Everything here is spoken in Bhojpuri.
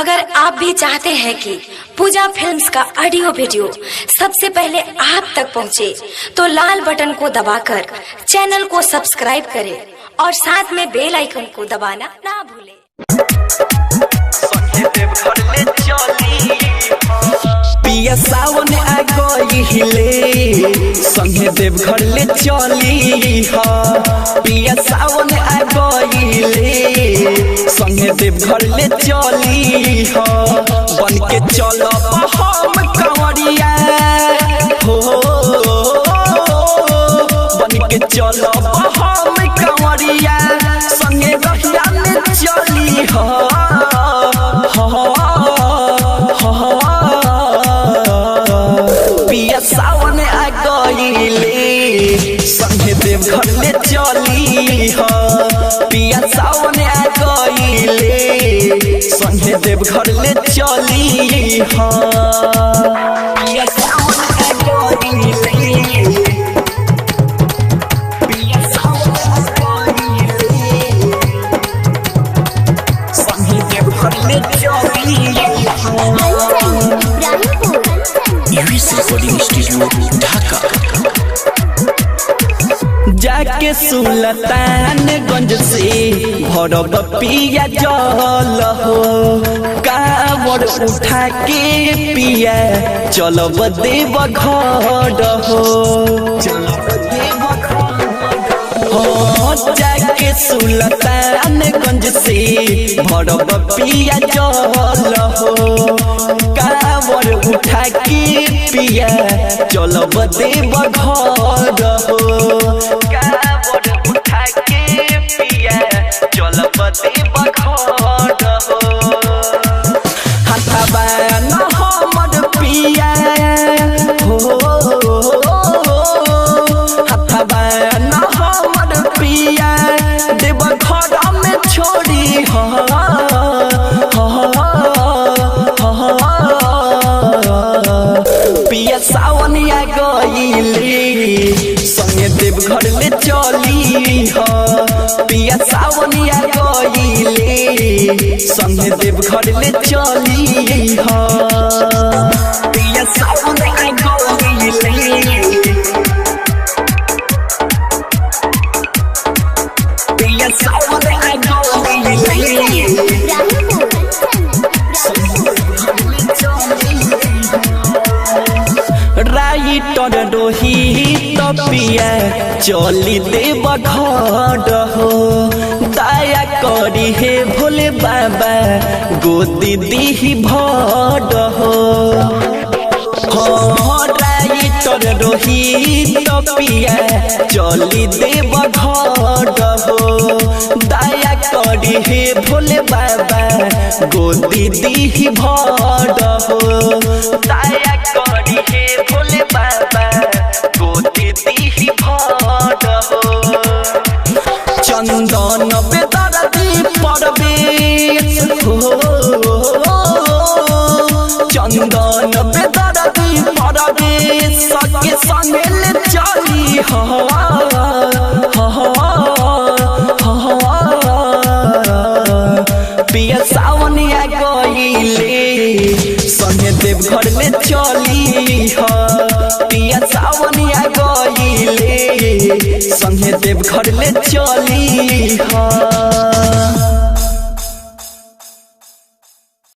अगर आप भी चाहते हैं कि पूजा फिल्म्स का ऑडियो वीडियो सबसे पहले आप तक पहुंचे, तो लाल बटन को दबाकर चैनल को सब्सक्राइब करें और साथ में बेल आइकन को दबाना ना भूलें। पिया सावन आ गइले संगे देवघर ले चली ह। पिया सावन आ गइले संगे देवघर ले चली ह। बन के चलब हम कंवरिया हो, बन के चलब हम कंवरिया संगे रहिया ले चली ह। पिया सावन आ गइले संगे देवघर ले चली ह। पिया सावन आ गइले संगे देवघर ले चली ह। पिया सावन आ गइले, पिया सावन आ गइले संगे देवघर ले चली ह। रिकॉर्डिंग स्टूडियो ढाका। जाके सुल्तानगंज से भरब पिया जल हो, कांवर उठा के पिया चलब देवघर हो। जाके सुल्तानगंज से भरब पिया जल हो, कांवर उठा के पिया चलब देवघर हो। कांवर उठा के पिया चलब देवघर हो। हथवा न हमर पिया हो, हथवा न हमर पिया देवघर में छोड़ी ह। पिया सावन आ गइले संगे देवघर ले चली ह। पिया सावन आ गइले संगे देवघर ले चली ह। पिया सावन आ गइले, पिया सावन आ गइले राइटर रोहित पिया चली देवघर हो। दया करी हे भोले बाबा गोदी दीही भर हो। राइटर रोहित पिया चली देवघर हो। दया करी हे भोले बाबा गोदी दीही भर हो। दया करी हे भोले बाबा गोदी दीही भर हो। चंदन बेदर्दी परवेश हो, चंदन बेदर्दी परवेश सके संगे ले चली ह। पिया सावन आ गइले संगे देवघर ले चली ह। पिया सावन आ गइले संगे देवघर ले चली ह।